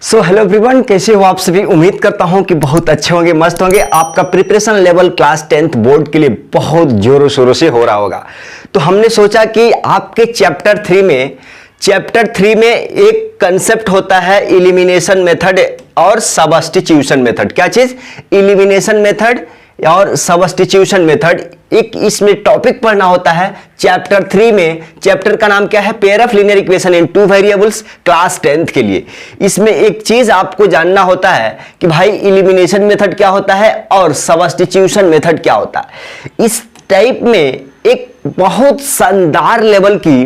So hello everyone, कैसे हो आप सभी। उम्मीद करता हूं कि बहुत अच्छे होंगे, मस्त होंगे। आपका preparation level class 10th board के लिए बहुत जोरों शोरों से हो रहा होगा। तो हमने सोचा कि आपके चैप्टर 3 में एक कंसेप्ट होता है इलिमिनेशन मेथड और सब्स्टिट्यूशन मेथड। क्या चीज? इलिमिनेशन मेथड और सब्स्टिट्यूशन मेथड। एक इसमें टॉपिक पढ़ना होता है चैप्टर 3 में। चैप्टर का नाम क्या है? Pair of linear equation in two variables, class 10th के लिए। इसमें एक चीज आपको जानना होता है कि भाई इलिमिनेशन मेथड क्या होता है और सब्स्टिट्यूशन मेथड क्या होता है। इस टाइप में एक बहुत शानदार लेवल की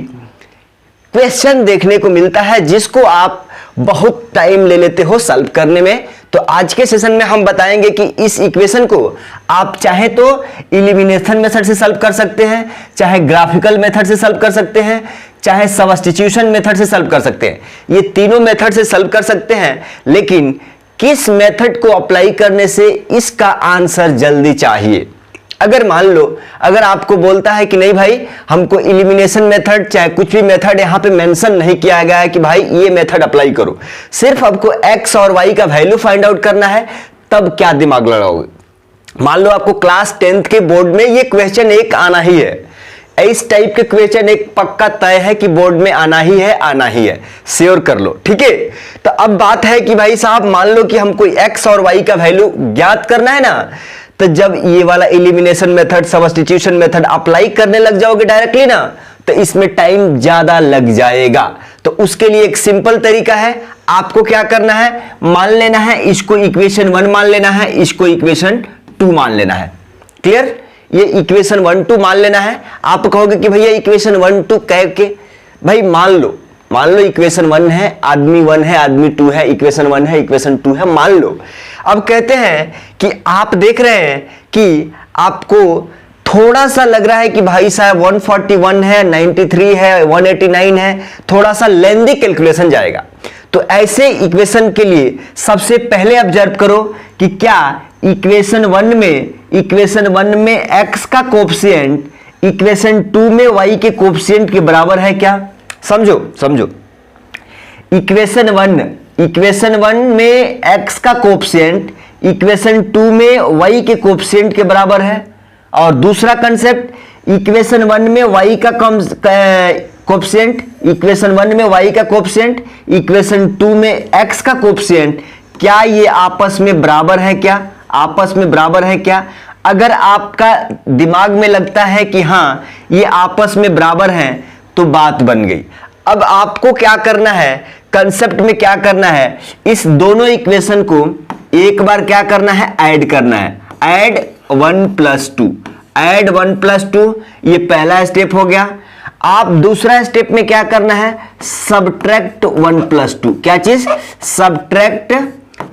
क्वेश्चन देखने को मिलता है जिसको आप बहुत टाइम ले लेते हो सॉल्व करने में। तो आज के सेशन में हम बताएंगे कि इस इक्वेशन को आप चाहे तो इलिमिनेशन मेथड से सॉल्व कर सकते हैं, चाहे ग्राफिकल मेथड से सॉल्व कर सकते हैं, चाहे सब्स्टिट्यूशन मेथड से सॉल्व कर सकते हैं। ये तीनों मेथड से सॉल्व कर सकते हैं, लेकिन किस मेथड को अप्लाई करने से इसका आंसर जल्दी चाहिए। अगर मान लो, अगर आपको बोलता है कि नहीं भाई हमको इलिमिनेशन मेथड चाहे कुछ भी मेथड यहां पे मेंशन नहीं किया गया है कि भाई ये मेथड अप्लाई करो, सिर्फ आपको x और y का वैल्यू फाइंड आउट करना है, तब क्या दिमाग लगाओगे? मान लो आपको क्लास 10th के बोर्ड में ये क्वेश्चन एक आना ही है। इस टाइप के क्वेश्चन एक पक्का तय है कि बोर्ड में आना ही है, श्योर कर लो। ठीक है, तो अब बात है कि भाई साहब मान लो कि हमको x और y का वैल्यू ज्ञात करना है ना, तो जब ये वाला elimination method substitution method apply करने लग जाओगे डायरेक्टली ना, तो इसमें टाइम ज्यादा लग जाएगा। तो उसके लिए एक सिंपल तरीका है। आपको क्या करना है, मान लेना है इसको इक्वेशन 1 मान लेना है, इसको इक्वेशन 2 मान लेना है। क्लियर? ये इक्वेशन 1 2 मान लेना है। आप कहोगे कि भैया इक्वेशन 1 2 कह के, भाई मान लो इक्वेशन 1 है, आदमी 1 है, आदमी 2 है, इक्वेशन 1 है, इक्वेशन 2 है, मान लो। अब कहते हैं कि आप देख रहे हैं कि आपको थोड़ा सा लग रहा है कि भाई साहब 141 है, 93 है, 189 है, थोड़ा सा लेंदी कैलकुलेशन जाएगा। तो ऐसे इक्वेशन के लिए सबसे पहले ऑब्जर्व करो कि क्या इक्वेशन 1 में x का कोफिशिएंट इक्वेशन 2 में y के कोफिशिएंट के बराबर है क्या? समझो इक्वेशन 1 में x का कोफिशिएंट इक्वेशन 2 में y के कोफिशिएंट के बराबर है। और दूसरा कंसेप्ट, इक्वेशन 1 में y का कोफिशिएंट इक्वेशन 1 में y का कोफिशिएंट इक्वेशन 2 में x का कोफिशिएंट, क्या ये आपस में बराबर है क्या? अगर आपका दिमाग में लगता है कि हाँ ये आपस में बराबर हैं, तो बात बन गई। अब आपको क्या करना है, कंसेप्ट में क्या करना है, इस दोनों इक्वेशन को एक बार क्या करना है, ऐड करना है। ऐड 1 + 2, ये पहला स्टेप हो गया। आप दूसरा स्टेप में क्या करना है, सब्ट्रैक्ट 1 + 2। क्या चीज?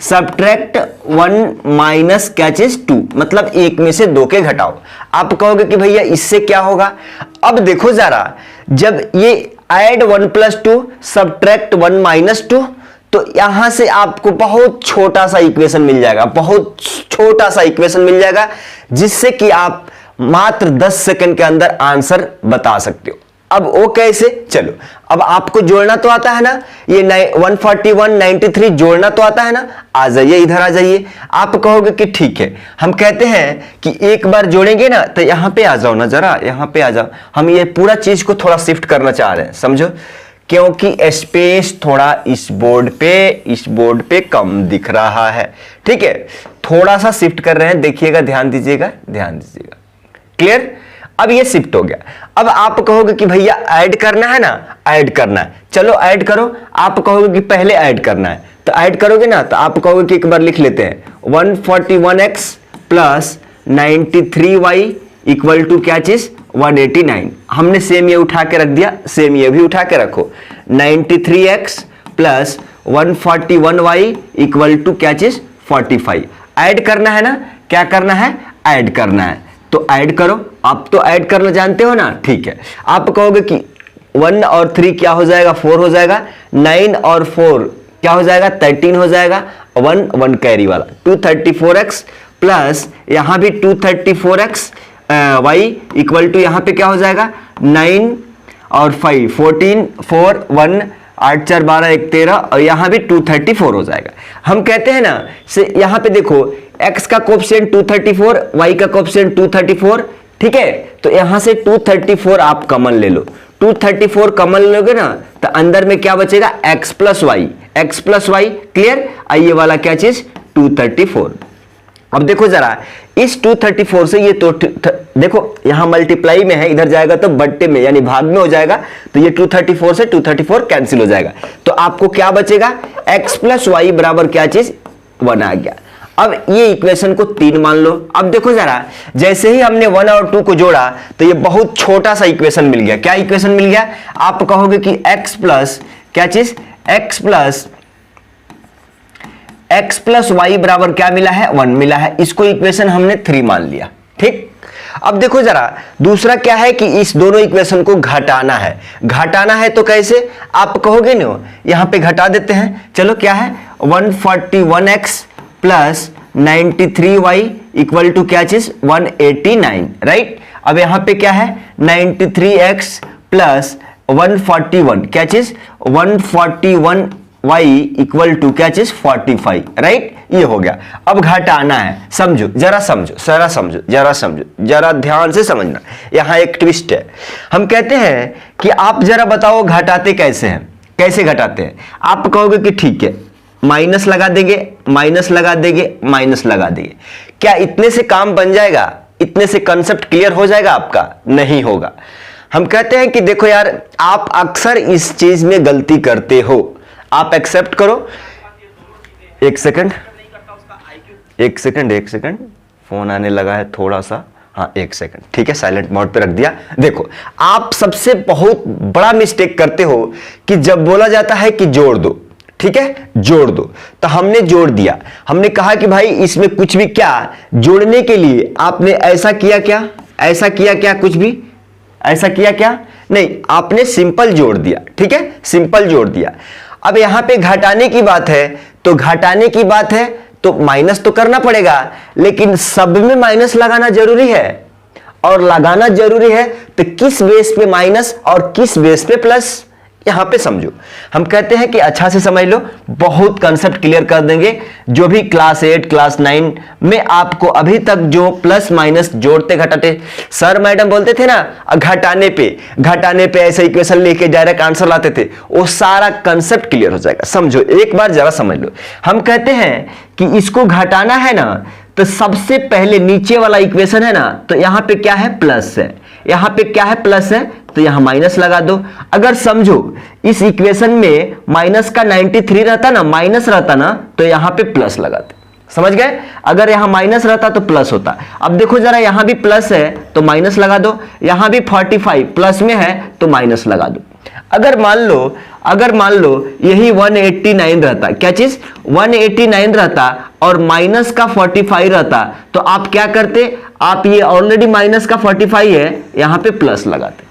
सब्ट्रैक्ट 1 माइनस क्या चीज 2, मतलब एक में से दो के घटाओ। आप कहोगे कि भैया इससे क्या होगा? अब देखो जरा, जब ये ऐड 1 + 2 सब्ट्रैक्ट 1 - 2, तो यहां से आपको बहुत छोटा सा इक्वेशन मिल जाएगा, जिससे कि आप मात्र 10 सेकंड के अंदर आंसर बता सकते हो। अब वो कैसे? चलो, अब आपको जोड़ना तो आता है ना, ये 141 93 जोड़ना तो आता है ना। आ जाइए, इधर आ जाइए। आप कहोगे कि ठीक है, हम कहते हैं कि एक बार जोड़ेंगे ना, तो यहां पे आ जाओ ना, जरा यहां पे आ जाओ। हम ये पूरा चीज को थोड़ा शिफ्ट करना चाह रहे हैं, समझो, क्योंकि स्पेस थोड़ा इस बोर्ड पे कम दिख रहा है। ठीक है, थोड़ा सा शिफ्ट कर रहे हैं, देखिएगा, ध्यान दीजिएगा। क्लियर? अब ये शिफ्ट हो गया। अब आप कहोगे कि भैया ऐड करना है ना, ऐड करना है, चलो ऐड करो। आप कहोगे कि पहले ऐड करना है, तो ऐड करोगे ना, तो आप कहोगे कि एक बार लिख लेते हैं, 141x + 93y = क्या चीज? 189। हमने सेम ये उठा के रख दिया, सेम ये भी उठा के रखो। 93x + 141y = क्या चीज? 45। ऐड करना है ना, क्या करना है? ऐड करना है, तो ऐड करो। आप तो ऐड करना जानते हो ना, ठीक है। आप कहोगे कि 1 और 3 क्या हो जाएगा? 4 हो जाएगा। 9 और 4 क्या हो जाएगा? 13 हो जाएगा। 1 कैरी वाला 234x प्लस यहां भी 234x y = यहां पे क्या हो जाएगा? 9 और 5 14 4 1 8 4 12 1 13 और यहाँ भी 234 हो जाएगा। हम कहते हैं ना से यहाँ पे देखो x का कोएफिशिएंट 234, y का कोएफिशिएंट 234, ठीक है। तो यहाँ से 234 आप कॉमन ले लो, 234 कॉमन लोगे ना तो अंदर में क्या बचेगा x प्लस वाई, क्लियर। ये वाला क्या चीज 234। अब देखो जरा इस 234 से ये तो देखो यहां मल्टीप्लाई में है, इधर जाएगा तो बट्टे में यानी भाग में हो जाएगा, तो ये 234 से 234 कैंसिल हो जाएगा। तो आपको क्या बचेगा x प्लस वाई बराबर क्या चीज 1 आ गया। अब ये इक्वेशन को 3 मान लो। अब देखो जरा जैसे ही हमने 1 और 2 को जोड़ा तो ये बहुत छोटा सा इक्वेशन मिल गया। क्या इक्वेशन मिल गया? आप कहोगे कि x प्लस क्या चीज x प्लस वाई बराबर क्या मिला है 1 मिला है। इसको इक्वेशन हमने 3 मान लिया, ठीक। अब देखो जरा दूसरा क्या है कि इस दोनों इक्वेशन को घटाना है। घटाना है तो कैसे आप कहोगे ना, यहां पे घटा देते हैं। चलो क्या है 141x plus 93y equal to क्या चीज 189, राइट। अब यहां पे क्या है 93x प्लस 141 क्या चीज 141y इक्वल टू क्या चीज 45, राइट। ये हो गया। अब घटाना है, समझो जरा ध्यान से समझना। यहां एक ट्विस्ट है। हम कहते हैं कि आप जरा बताओ घटाते कैसे हैं, कैसे घटाते हैं। आप कहोगे कि ठीक है माइनस लगा देंगे। क्या इतने से काम बन जाएगा? इतने से कंसेप्ट क्लियर हो जाएगा आपका? नहीं होगा। हम कहते हैं कि देखो यार आप अक्सर इस चीज में गलती करते हो, आप एक्सेप्ट करो। एक सेकंड, फोन आने लगा है थोड़ा सा, हाँ 1 सेकंड, ठीक है, साइलेंट मोड पे रख दिया। देखो आप सबसे बहुत बड़ा मिस्टेक करते हो कि जब बोला जाता है कि जोड़ दो, ठीक है, जोड़ दो, तो हमने जोड़ दिया। हमने कहा कि भाई इसमें कुछ भी क्या जोड़ने के लिए आपने ऐसा किया क्या, कुछ भी ऐसा किया क्या? नहीं, आपने सिंपल जोड़ दिया, ठीक है, सिंपल जोड़ दिया। अब यहां पे घटाने की बात है तो माइनस तो करना पड़ेगा, लेकिन सब में माइनस लगाना जरूरी है। और लगाना जरूरी है तो किस बेस पे माइनस और किस बेस पे प्लस, यहां पे समझो। हम कहते हैं कि अच्छा से समझ लो, बहुत कंसेप्ट क्लियर कर देंगे। जो भी क्लास 8 क्लास 9 में आपको अभी तक जो प्लस माइनस जोड़ते घटाते सर मैडम बोलते थे ना, घटाने पे ऐसे इक्वेशन लेके डायरेक्ट आंसर लाते थे, वो सारा कंसेप्ट क्लियर हो जाएगा। समझो एक बार जरा समझ लो। हम कहते हैं कि इसको घटाना है ना, तो सबसे पहले नीचे वाला इक्वेशन है ना, तो यहां पे क्या है प्लस है, यहां पे क्या है प्लस है, तो यहां माइनस लगा दो। अगर समझो इस इक्वेशन में माइनस का 93 रहता ना, माइनस रहता ना, तो यहां पे प्लस लगाते। समझ गए? अगर यहां माइनस रहता तो प्लस होता। अब देखो जरा यहां भी प्लस है तो माइनस लगा दो, यहां भी 45 प्लस में है तो माइनस लगा दो। अगर मान लो यही 189 रहता, क्या चीज 189 रहता और माइनस का 45 रहता, तो आप क्या करते, आप ये ऑलरेडी माइनस का 45 है, यहां पे प्लस लगाते।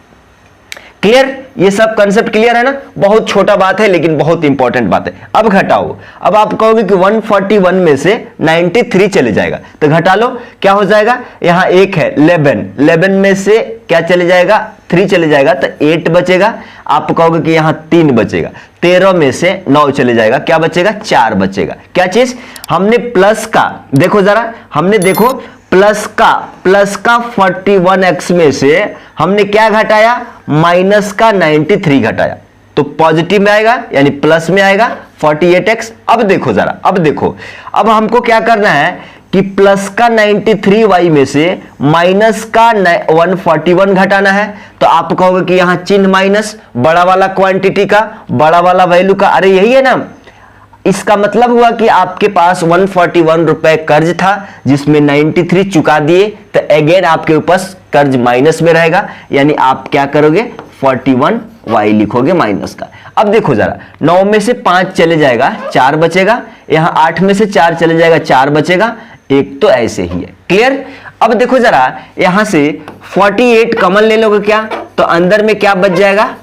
क्लियर? ये सब कंसेप्ट क्लियर है ना? बहुत छोटा बात है लेकिन बहुत इंपॉर्टेंट बात है। अब घटाओ। अब आप कहोगे कि 141 में से 93 चले जाएगा, तो घटा लो, क्या हो जाएगा, यहां 1 है 11 में से क्या चले जाएगा 3 चले जाएगा, तो 8 बचेगा। आप कहोगे कि यहां 3 बचेगा, 13 में से 9 चले जाएगा, क्या बचेगा 4 बचेगा। क्या चीज हमने प्लस का, देखो जरा हमने देखो प्लस का 41x में से हमने क्या घटाया, माइनस का 93 घटाया, तो पॉजिटिव में आएगा यानी प्लस में आएगा 48x। अब देखो जरा, अब हमको क्या करना है कि प्लस का 93y में से माइनस का 141 घटाना है। तो आप कहोगे कि यहां चिन्ह माइनस, बड़ा वाला क्वांटिटी का, बड़ा वाला वैल्यू का, अरे यही है ना। इसका मतलब हुआ कि आपके पास 141 रुपए कर्ज था जिसमें 93 चुका दिए, तो अगेन आपके ऊपर कर्ज माइनस में रहेगा, यानी आप क्या करोगे 41y लिखोगे माइनस का। अब देखो जरा 9 में से 5 चले जाएगा 4 बचेगा, यहां 8 में से 4 चले जाएगा 4 बचेगा, एक तो ऐसे ही है। क्लियर? अब देखो जरा यहां से 48 कॉमन ले लोगे क्या, तो अंदर में क्या बच जाएगा,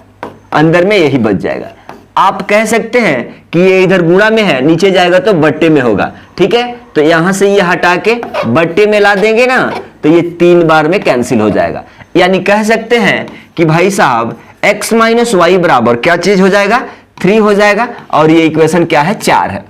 अंदर में यही बच जाएगा। आप कह सकते हैं कि ये इधर गुणा में है, नीचे जाएगा तो बट्टे में होगा, ठीक है। तो यहां से ये हटा के बट्टे में ला देंगे ना, तो ये 3 बार में कैंसिल हो जाएगा। यानी कह सकते हैं कि भाई साहब x माइनस वाई बराबर क्या चीज हो जाएगा 3 हो जाएगा और ये इक्वेशन क्या है 4 है।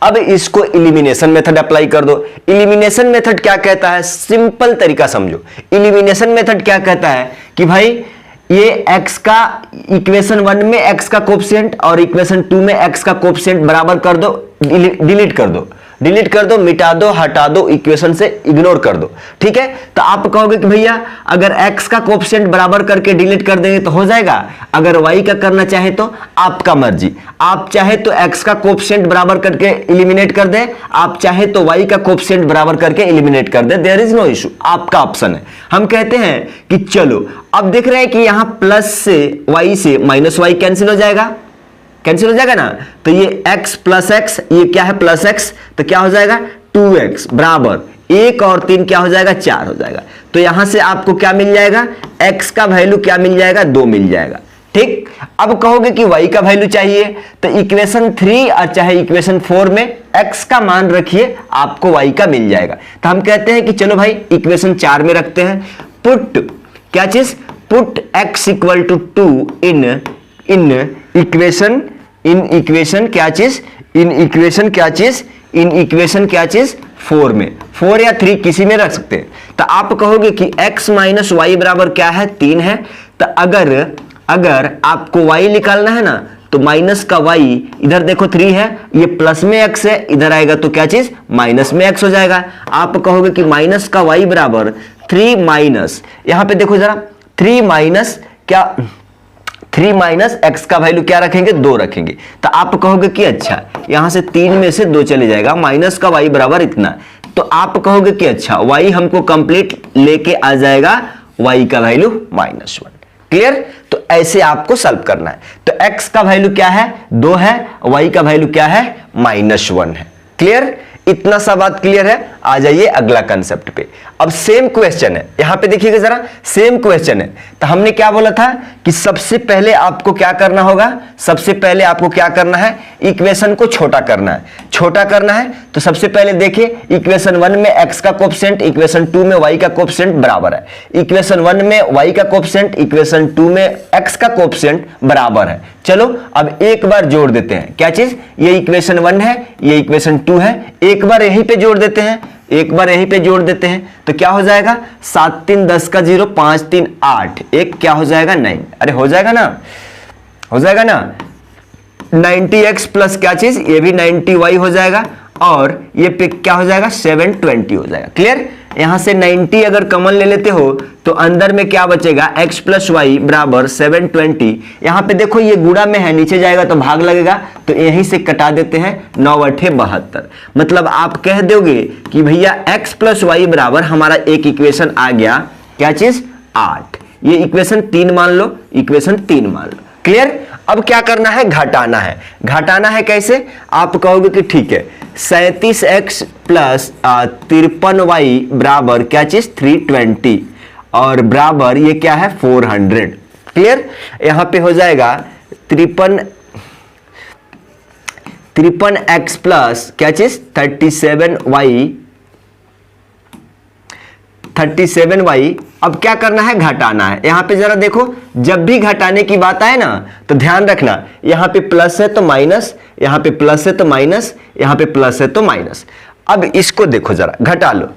अब इसको इलिमिनेशन मेथड अप्लाई कर दो। इलिमिनेशन मेथड क्या कहता है, सिंपल तरीका समझो। इलिमिनेशन मेथड क्या कहता है कि भाई ये x का इक्वेशन 1 में x का कोफिशिएंट और इक्वेशन 2 में x का कोफिशिएंट बराबर कर दो, डिलीट कर दो, मिटा दो, हटा दो, इक्वेशन से इग्नोर कर दो। ठीक है, तो आप कहोगे कि भैया अगर x का कोफिशिएंट बराबर करके डिलीट कर देंगे तो हो जाएगा, अगर y का करना चाहे तो आपका मर्जी। आप चाहे तो x का कोफिशिएंट बराबर करके इलिमिनेट कर दे, आप चाहे तो y का कोफिशिएंट बराबर करके इलिमिनेट कर दे, देयर इज नो इशू, आपका ऑप्शन है। हम कहते हैं कि चलो अब देख रहे हैं कि यहां प्लस से y से माइनस y कैंसिल हो जाएगा ना, तो ये x प्लस x, ये क्या है प्लस x, तो क्या हो जाएगा 2x बराबर 1 और 3 क्या हो जाएगा 4 हो जाएगा। तो यहां से आपको क्या मिल जाएगा, x का वैल्यू क्या मिल जाएगा 2 मिल जाएगा। ठीक, अब कहोगे कि y का वैल्यू चाहिए, तो इक्वेशन 3 और चाहे इक्वेशन 4 में x का मान रखिए, आपको y का मिल जाएगा। तो हम कहते हैं कि चलो भाई इक्वेशन 4 में रखते हैं, पुट क्या चीज, put x equal to 2 in equation क्या चीज 4 में, 4 या 3 किसी में रख सकते हैं। तो आप कहोगे कि x माइनस वाई बराबर क्या है 3 है, तो अगर आपको y निकालना है ना, तो माइनस का y इधर देखो 3 है, ये प्लस में x है, इधर आएगा तो क्या चीज माइनस में x हो जाएगा। आप कहोगे कि माइनस का y बराबर 3 माइनस, यहां पे देखो जरा 3 माइनस क्या, 3 माइनस एक्स का वैल्यू क्या रखेंगे 2 रखेंगे। तो आप कहोगे कि अच्छा यहां से 3 में से 2 चले जाएगा, माइनस का y बराबर इतना, तो आप कहोगे कि अच्छा y हमको कंप्लीट लेके आ जाएगा, y का वैल्यू -1। क्लियर, तो ऐसे आपको सॉल्व करना है। तो x का वैल्यू क्या है 2 है, y का वैल्यू क्या है -1 है। क्लियर, इतना सा बात क्लियर है। आ जाइए अगला कंसेप्ट पे। अब सेम क्वेश्चन है, यहां पे देखिएगा जरा, सेम क्वेश्चन है। तो हमने क्या बोला था कि सबसे पहले आपको क्या करना होगा, सबसे पहले आपको क्या करना है, इक्वेशन को छोटा करना है। तो सबसे पहले देखिए इक्वेशन 1 में x का कोफिशिएंट, इक्वेशन 2 में y का कोफिशिएंट बराबर है। इक्वेशन 1 में y का कोफिशिएंट, इक्वेशन 2 में x का कोफिशिएंट बराबर है। चलो अब एक बार जोड़ देते हैं, क्या चीज, ये इक्वेशन 1 है, ये इक्वेशन 2 है, एक बार यहीं पे जोड़ देते हैं, तो क्या हो जाएगा 7 3 10 का 0, 5 3 8, एक क्या हो जाएगा 9। अरे हो जाएगा ना 90x प्लस क्या चीज, ये भी 90y हो जाएगा, और ये पे क्या हो जाएगा 720 हो जाएगा। क्लियर, यहां से 90 अगर कॉमन ले लेते हो तो अंदर में क्या बचेगा, x प्लस वाई बराबर 720। यहां पे देखो ये गुणा में है, नीचे जाएगा तो भाग लगेगा, तो यहीं से कटा देते हैं, 9 8 72। मतलब आप कह दोगे कि भैया x प्लस वाई बराबर हमारा एक इक्वेशन आ गया, क्या चीज 8। ये इक्वेशन 3 मान लो, इक्वेशन 3 मान लो। क्लियर, अब क्या करना है, घटाना है कैसे, आप कहोगे कि ठीक है 37x प्लस 53y बराबर क्या चीज 320 और बराबर ये क्या है 400। क्लियर, यहां पे हो जाएगा 53x प्लस क्या चीज 37y। अब क्या करना है, घटाना है। यहां पे जरा देखो, जब भी घटाने की बात आए ना तो ध्यान रखना, यहां पे प्लस है तो माइनस, यहां पे प्लस है तो माइनस, यहां पे प्लस है तो माइनस। अब इसको देखो जरा, घटा लो।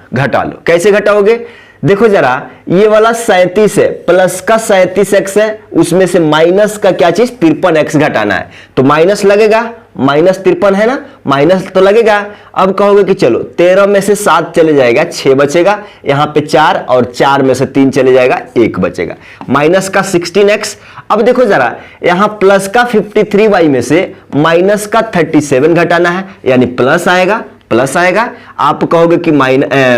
कैसे घटाओगे, देखो जरा, ये वाला 37 है, प्लस का 37x है, उसमें से माइनस का क्या चीज 53x घटाना है, तो माइनस लगेगा, -53 है ना, माइनस तो लगेगा। अब कहोगे कि चलो 13 में से 7 चले जाएगा, 6 बचेगा, यहां पे 4 और 4 में से 3 चले जाएगा, 1 बचेगा, माइनस का 16x। अब देखो जरा, यहां प्लस का 53y में से माइनस का 37 घटाना है, यानी प्लस आएगा। आप कहोगे कि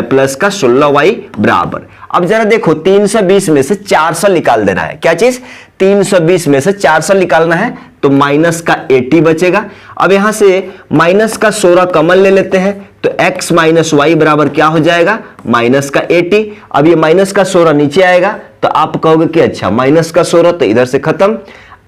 प्लस का 16y बराबर। अब जरा देखो 320 में से 400 निकाल देना है, क्या चीज 320 में से 400 निकालना है, तो माइनस का 80 बचेगा। अब यहां से माइनस का 16 कॉमन ले लेते हैं, तो x माइनस वाई बराबर क्या हो जाएगा माइनस का 80। अब ये माइनस का 16 नीचे आएगा, तो आप कहोगे कि अच्छा माइनस का 16 तो इधर से खत्म,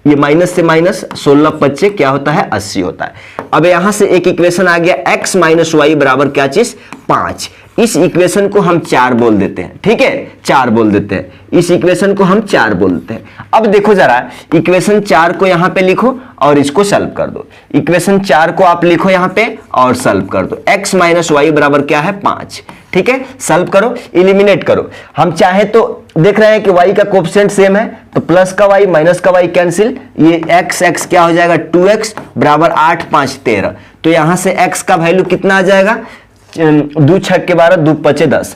ये माइनस से माइनस 16 25 क्या होता है 80 होता है। अब यहां से एक इक्वेशन आ गया x माइनस वाई बराबर क्या चीज 5। इस इक्वेशन को हम 4 बोल देते हैं, ठीक है, 4 बोल देते हैं, इस इक्वेशन को हम 4 बोल देते हैं। अब देखो जरा, इक्वेशन 4 को यहां पे लिखो और इसको सॉल्व कर दो। इक्वेशन 4 को आप लिखो यहां पे और सॉल्व कर दो। x माइनस वाई बराबर क्या है 5, ठीक है, सॉल्व करो, इलिमिनेट करो। हम चाहे तो देख रहे हैं कि y का कोएफिशिएंट सेम है, तो प्लस का y माइनस का y कैंसिल, ये x क्या हो जाएगा 2x बराबर 8 5 13। तो यहां से x का वैल्यू कितना आ जाएगा, 2 6 के 12, 2 5 10,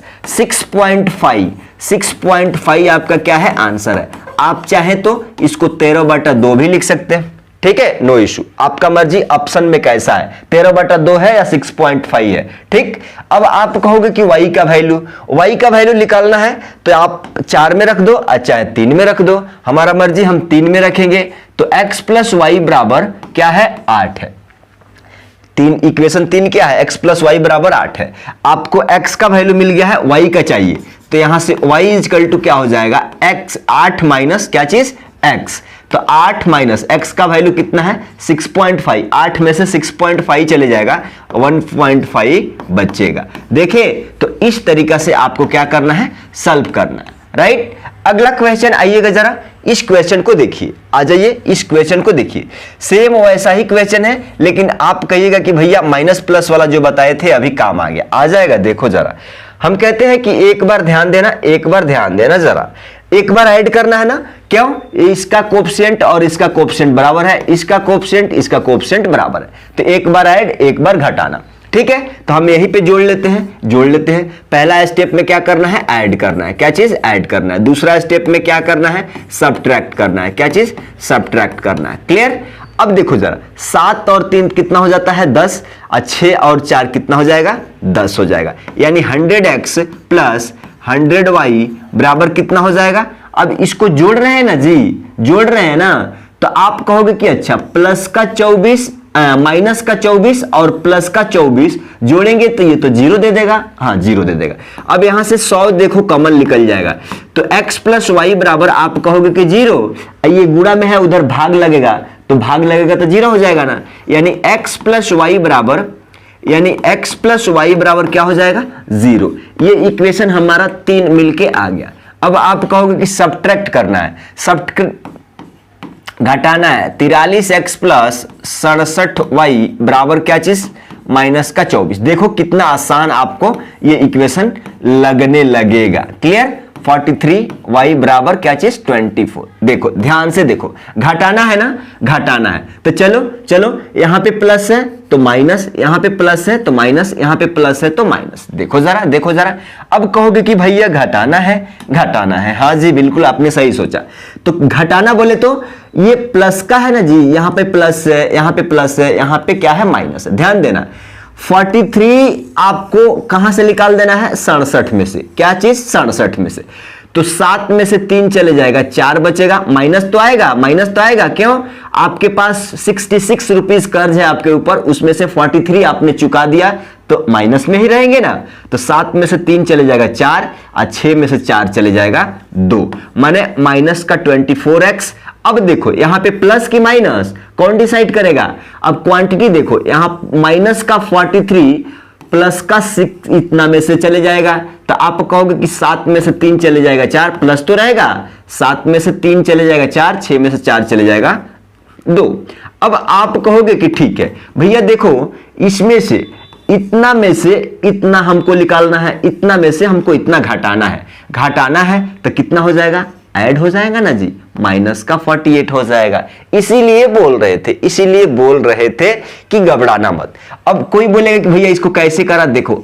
6.5 आपका क्या है आंसर है। आप चाहे तो इसको 13/2 भी लिख सकते हैं, ठीक है, नो इशू, आपका मर्जी ऑप्शन में कैसा है, 13/2 है या 6.5 है, ठीक। अब आप कहोगे कि y का वैल्यू निकालना है तो आप 4 में रख दो, चाहे 3 में रख दो, हमारा मर्जी, हम 3 में रखेंगे। तो x प्लस वाई बराबर क्या है 8 है। इक्वेशन 3 क्या है, x प्लस वाई बराबर 8 है। आपको x का वैल्यू मिल गया है, y का चाहिए, तो यहां से y इक्वल टू क्या हो जाएगा, x 8 माइनस क्या चीज x, तो 8 माइनस x का वैल्यू कितना है 6.5, 8 में से 6.5 चले जाएगा, 1.5 बचेगा। देखिए, तो इस तरीका से आपको क्या करना है, सॉल्व करना है, राइट। अगला क्वेश्चन आइएगा जरा, इस क्वेश्चन को देखिए, आ जाइए, इस क्वेश्चन को देखिए, सेम वैसा ही क्वेश्चन है, लेकिन आप कहिएगा कि भैया माइनस प्लस वाला जो बताए थे अभी काम आ गया, आ जाएगा। देखो जरा, हम कहते हैं कि एक बार ध्यान देना जरा, एक बार ऐड करना है ना, क्यों, इसका कोएफिशिएंट और इसका कोएफिशिएंट बराबर है, इसका कोएफिशिएंट बराबर है, तो एक बार ऐड एक बार घटाना, ठीक है। तो हम यहीं पे जोड़ लेते हैं। पहला स्टेप में क्या करना है, ऐड करना है, क्या चीज ऐड करना है। दूसरा स्टेप में क्या करना है, सब्ट्रैक्ट करना है, क्या चीज सब्ट्रैक्ट करना है, क्लियर। अब देखो जरा, 7 और 3 कितना हो जाता है 10, और 6 और 4 कितना हो जाएगा 10 हो जाएगा, यानी 100x प्लस 100y बराबर कितना हो जाएगा। अब इसको जोड़ रहे हैं ना जी, जोड़ रहे हैं ना, तो आप कहोगे कि अच्छा प्लस का 24 माइनस का 24 और प्लस का 24 जोड़ेंगे तो ये तो 0 दे देगा, हाँ 0 दे देगा। अब यहां से 100 देखो कॉमन निकल जाएगा, तो x प्लस वाई बराबर आप कहोगे कि 0, ये गुणा में है उधर भाग लगेगा, तो भाग लगेगा तो 0 हो जाएगा ना, यानी x प्लस वाई बराबर क्या हो जाएगा 0। ये इक्वेशन हमारा 3 मिलके आ गया। अब आप कहोगे कि सब्ट्रैक्ट करना है, घटाना है, 43x प्लस 67y बराबर क्या चीज माइनस का 24। देखो कितना आसान आपको ये इक्वेशन लगने लगेगा, क्लियर। 43y बराबर क्या चीज 24। देखो ध्यान से देखो, घटाना है ना, घटाना है, तो चलो यहां पे प्लस है तो माइनस, यहां पे प्लस है तो माइनस, यहां पे प्लस है तो माइनस। देखो जरा, अब कहोगे कि भैया घटाना है, हाँ जी बिल्कुल आपने सही सोचा। तो घटाना बोले तो ये प्लस का है ना जी, यहां पे प्लस है, यहां पे प्लस है, यहां पे क्या है माइनस है। ध्यान देना, 43 आपको कहां से निकाल देना है 67 में से, क्या चीज 67 में से, तो 7 में से 3 चले जाएगा, 4 बचेगा, माइनस तो आएगा, क्यों, आपके पास 66 रुपीज कर्ज है आपके ऊपर, उसमें से 43 आपने चुका दिया, तो माइनस में ही रहेंगे ना, तो 7 में से 3 चले जाएगा 4, और 6 में से 4 चले जाएगा 2, माने माइनस का 24x। अब देखो यहां पे प्लस की माइनस कौन डिसाइड करेगा, अब क्वांटिटी देखो, यहां माइनस का 43 प्लस का 6 इतना में से चले जाएगा, तो आप कहोगे कि 7 में से 3 चले जाएगा 4, प्लस तो रहेगा, 7 में से 3 चले जाएगा 4, 6 में से 4 चले जाएगा 2। अब आप कहोगे कि ठीक है भैया देखो, इसमें से इतना में से इतना हमको निकालना है, इतना में से हमको इतना घटाना है, तो कितना हो जाएगा, ऐड हो जाएगा ना जी, माइनस का 48 हो जाएगा। इसीलिए बोल रहे थे कि घबराना मत। अब कोई बोलेगा कि भैया इसको कैसे करा, देखो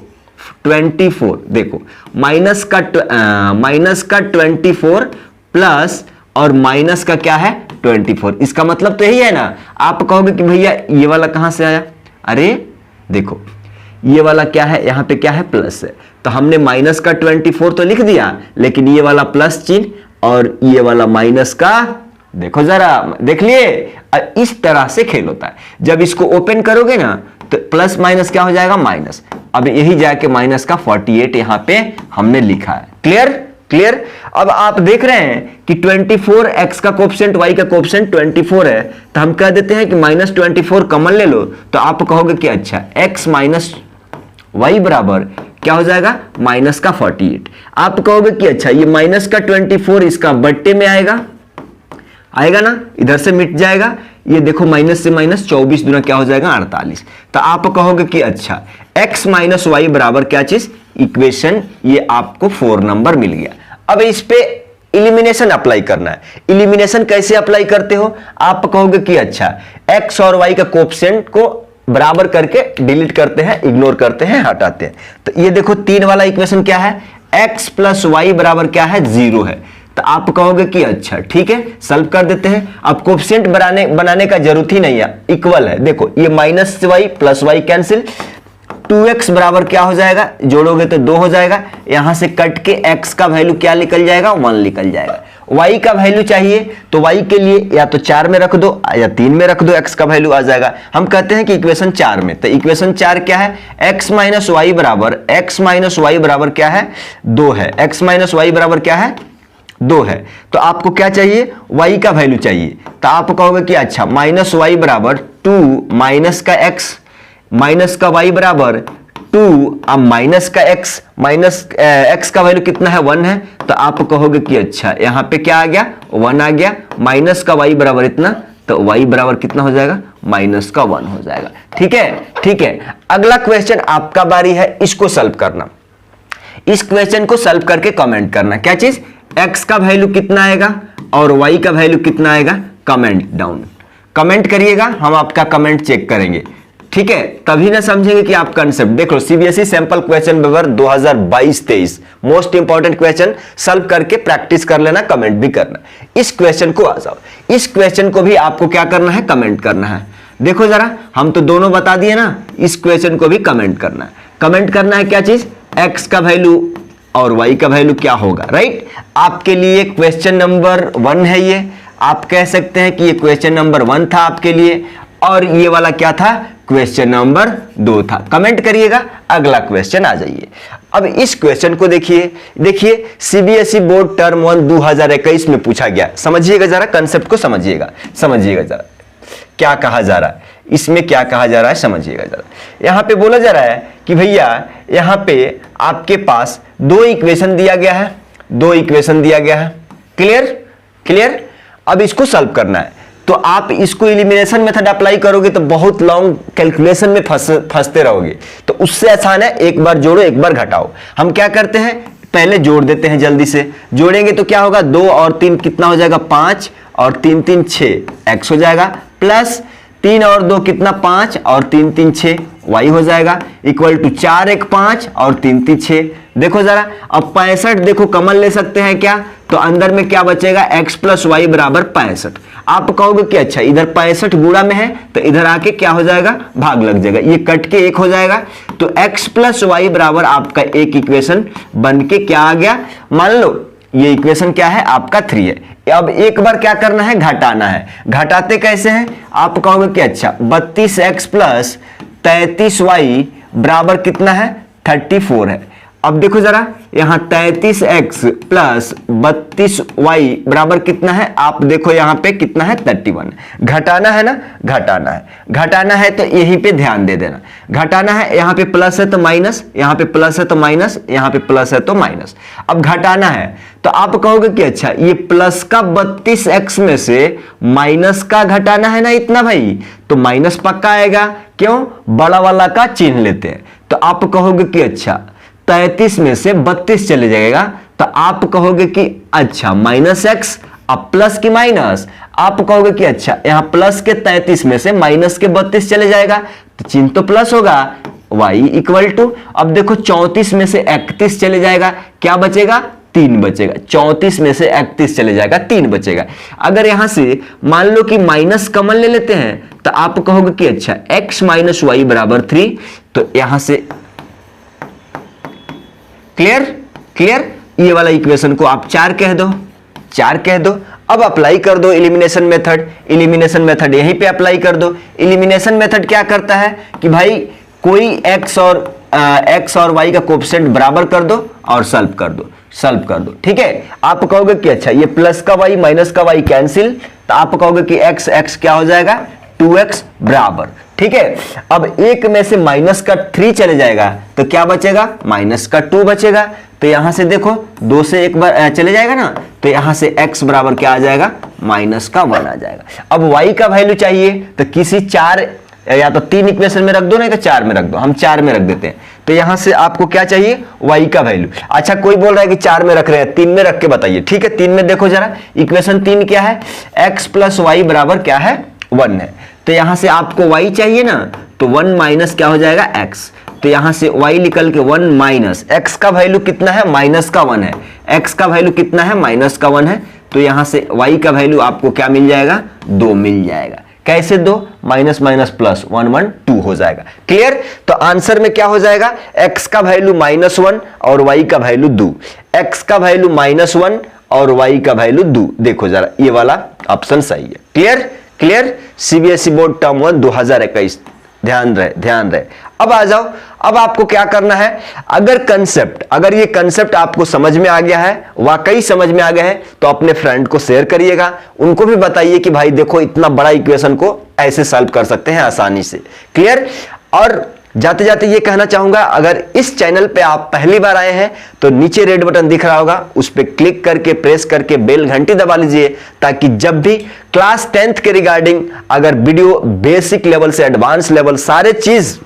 24, देखो माइनस का 24 प्लस और माइनस का क्या है 24, इसका मतलब तो यही है ना। आप कहोगे कि भैया ये वाला कहां से आया, अरे देखो ये वाला क्या है, यहां पे क्या है प्लस है, तो हमने माइनस का 24 तो लिख दिया, लेकिन ये वाला प्लस चिन्ह और ये वाला माइनस का, देखो जरा देख लिए, इस तरह से खेल होता है। जब इसको ओपन करोगे ना तो प्लस माइनस क्या हो जाएगा माइनस, अब यही जाके माइनस का 48 यहां पे हमने लिखा है, क्लियर। अब आप देख रहे हैं कि 24 x का कोएफिशिएंट y का कोएफिशिएंट 24 है, तो हम कह देते हैं कि माइनस 24 कॉमन ले लो, तो आप कहोगे कि अच्छा x माइनस y बराबर क्या हो जाएगा, माइनस का 48। आप कहोगे कि अच्छा ये माइनस का 24 इसका बट्टे में आएगा, आएगा ना, इधर से मिट जाएगा, ये देखो माइनस से माइनस 24 दूना क्या हो जाएगा 48। तो आप कहोगे कि अच्छा x माइनस वाई बराबर क्या चीज, इक्वेशन, ये आपको 4 नंबर मिल गया। अब इस पे इलिमिनेशन अप्लाई करना है। इलिमिनेशन कैसे अप्लाई करते हो, आप कहोगे कि अच्छा x और y का कोएफिशिएंट को बराबर करके डिलीट करते हैं, इग्नोर करते हैं, हटाते हैं। तो ये देखो 3 वाला इक्वेशन क्या है, x प्लस वाई बराबर क्या है, 0 है। तो आप कहोगे कि अच्छा ठीक है, सॉल्व कर देते हैं। अब कोएफिशिएंट बनाने का जरूरत ही नहीं है, इक्वल है। देखो ये minus y plus y cancel, 2x बराबर क्या हो जाएगा, जोड़ोगे तो 2 हो जाएगा, यहां से कट के x का वैल्यू क्या निकल जाएगा, 1 निकल जाएगा। y का वैल्यू चाहिए तो y के लिए या तो 4 में रख दो या 3 में रख दो, x का वैल्यू आ जाएगा। हम कहते हैं कि इक्वेशन 4 में, तो इक्वेशन 4 क्या है, x माइनस वाई बराबर क्या है, 2 है। x माइनस वाई बराबर क्या है, 2 है। तो आपको क्या चाहिए, y का वैल्यू चाहिए। तो आप कहोगे कि अच्छा माइनस वाई बराबर 2 माइनस का x माइनस का y बराबर 2, अब माइनस का x, माइनस x का वैल्यू कितना है, 1 है। तो आप कहोगे कि अच्छा यहां पे क्या आ गया, 1 आ गया, माइनस का y बराबर इतना, तो y बराबर कितना हो जाएगा, माइनस का 1 हो जाएगा। ठीक है, ठीक है। अगला क्वेश्चन आपका बारी है, इसको सॉल्व करना। इस क्वेश्चन को सॉल्व करके कमेंट करना, क्या चीज, x का वैल्यू कितना आएगा और y का वैल्यू कितना आएगा, कमेंट डाउन, कमेंट करिएगा, हम आपका कमेंट चेक करेंगे। ठीक है, तभी ना समझेंगे कि आप कंसेप्ट देख लो। CBSE sample question paper 2022-23 most important question solve करके प्रैक्टिस कर लेना, कमेंट भी करना। इस क्वेश्चन को आ जाओ, इस क्वेश्चन को भी आपको क्या करना है, कमेंट करना है। देखो जरा, हम तो दोनों बता दिए ना, इस क्वेश्चन को भी कमेंट करना है। कमेंट करना है क्या चीज, x का वैल्यू और y का वैल्यू क्या होगा, राइट। आपके लिए क्वेश्चन नंबर 1 है ये, आप कह सकते हैं कि ये क्वेश्चन नंबर 1 था आपके लिए, और ये वाला क्या था, क्वेश्चन नंबर 2 था। कमेंट करिएगा, अगला क्वेश्चन आ जाइए। अब इस क्वेश्चन को देखिए, देखिए सीबीएसई बोर्ड टर्म 1 2021 में पूछा गया। समझिएगा जरा, कंसेप्ट को समझिएगा, समझिएगा जरा क्या कहा जा रहा है, इसमें क्या कहा जा रहा है, समझिएगा जरा। यहां पे बोला जा रहा है कि भैया यहां पे आपके पास 2 इक्वेशन दिया गया है, 2 इक्वेशन दिया गया है, क्लियर, क्लियर। अब इसको सॉल्व करना है, तो आप इसको इलिमिनेशन मेथड अप्लाई करोगे तो बहुत लॉन्ग कैलकुलेशन में फंसते रहोगे। तो उससे आसान है, एक बार जोड़ो एक बार घटाओ। हम क्या करते हैं, पहले जोड़ देते हैं, जल्दी से जोड़ेंगे तो क्या होगा, 2 और 3 कितना हो जाएगा, 5 और 3 3 6 x हो जाएगा, प्लस 3 और 2 कितना, 5 और 3 3 6 y हो जाएगा, इक्वल टू 4 1 5 और 3 3 6। देखो जरा, अब 65 देखो कॉमन ले सकते हैं क्या, तो अंदर में क्या बचेगा, x प्लस वाई बराबर 65। आप कहोगे कि अच्छा इधर 65 गुणा में है तो इधर आके क्या हो जाएगा, भाग लग जाएगा, ये कट के 1 हो जाएगा। तो x प्लस वाई बराबर आपका एक इक्वेशन बन के क्या आ गया, मान लो ये इक्वेशन क्या है आपका 3 है। अब एक बार क्या करना है, घटाना है। घटाते कैसे हैं, आप कहोगे कि अच्छा 32x प्लस 33y बराबर कितना है, 34 है। अब देखो जरा, यहां 33x प्लस 32y बराबर कितना है, आप देखो यहां पे कितना है, 31। घटाना है ना, घटाना है, घटाना है तो यहीं पे ध्यान दे देना। घटाना है, यहां पे प्लस है तो माइनस, यहां पे प्लस है तो माइनस, यहां पे प्लस है तो माइनस। अब घटाना है तो आप कहोगे कि अच्छा ये प्लस का 32x में से माइनस का घटाना है ना इतना भाई, तो माइनस पक्का आएगा, क्यों, बड़ा वाला का चिन्ह लेते हैं। तो आप कहोगे कि अच्छा 33 में से 32 चले जाएगा, तो आप कहोगे कि अच्छा माइनस एक्स, अब प्लस की माइनस, आप कहोगे कि अच्छा यहां प्लस के 33 में से माइनस के 32 चले जाएगा, तो चिन्ह तो प्लस होगा, y इक्वल टू, अब देखो 34 में से 31 चले जाएगा, क्या बचेगा, 3 बचेगा। 34 में से 31 चले जाएगा, 3 बचेगा। अगर यहां से मान लो कि माइनस कॉमन ले लेते हैं, तो आप कहोगे कि अच्छा x माइनस वाई बराबर 3, तो यहां से क्लियर, क्लियर। ये वाला इक्वेशन को आप 4 कह दो, 4 कह दो। अब अप्लाई कर दो इलिमिनेशन मेथड, इलिमिनेशन मेथड यहीं पे अप्लाई कर दो। इलिमिनेशन मेथड क्या करता है कि भाई कोई x और y का कोएफिशिएंट बराबर कर दो और सॉल्व कर दो, सॉल्व कर दो। ठीक है, आप कहोगे कि अच्छा ये प्लस का y माइनस का y कैंसिल, तो आप कहोगे कि x क्या हो जाएगा, 2x बराबर, ठीक है। अब एक में से माइनस का 3 चले जाएगा तो क्या बचेगा, माइनस का 2 बचेगा। तो यहां से देखो 2 से एक बार चले जाएगा ना, तो यहां से x बराबर क्या आ जाएगा, माइनस का 1 आ जाएगा। अब y का वैल्यू चाहिए तो किसी 4 या तो 3 इक्वेशन में रख दो, नहीं तो 4 में रख दो। हम 4 में रख देते हैं। तो यहां से आपको क्या चाहिए, y का वैल्यू। अच्छा कोई बोल रहा है कि 4 में रख रहे हैं, 3 में रख के बताइए। ठीक है, 3 में देखो जरा, इक्वेशन 3 क्या है, x प्लस वाई बराबर क्या है, 1 है। तो यहां से आपको y चाहिए ना, तो 1 माइनस क्या हो जाएगा, x। तो यहां से y निकल के 1 माइनस x का वैल्यू कितना है, माइनस का 1 है। x का वैल्यू कितना है, माइनस का 1 है। तो यहां से y का वैल्यू आपको क्या मिल जाएगा, 2 मिल जाएगा। कैसे 2, माइनस माइनस प्लस, 1 1 2 हो जाएगा। क्लियर। तो आंसर में क्या हो जाएगा, x का वैल्यू -1 और y का वैल्यू 2। x का वैल्यू -1 और y का वैल्यू 2। देखो जरा, ये वाला ऑप्शन सही है। Clear clear. CBSE board term 1 2021, ध्यान रहे। अब आ जाओ, अब आपको क्या करना है, अगर ये कंसेप्ट आपको समझ में आ गया है, वाकई समझ में आ गया है, तो अपने फ्रेंड को शेयर करिएगा। उनको भी बताइए कि भाई देखो इतना बड़ा इक्वेशन को ऐसे सॉल्व कर सकते हैं आसानी से। क्लियर। और जाते जाते ये कहना चाहूंगा, अगर इस चैनल पे आप पहली बार आए हैं तो नीचे रेड बटन दिख रहा होगा, उस पर क्लिक करके प्रेस करके बेल घंटी दबा लीजिए, ताकि जब भी क्लास 10th के रिगार्डिंग अगर वीडियो बेसिक लेवल से एडवांस लेवल सारे चीज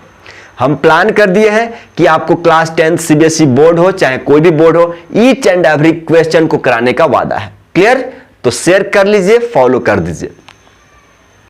हम प्लान कर दिए हैं कि आपको क्लास 10th सीबीएसई बोर्ड हो चाहे कोई भी बोर्ड हो, ईच एंड एवरी क्वेश्चन को कराने का वादा है। क्लियर। तो शेयर कर लीजिए, फॉलो कर दीजिए।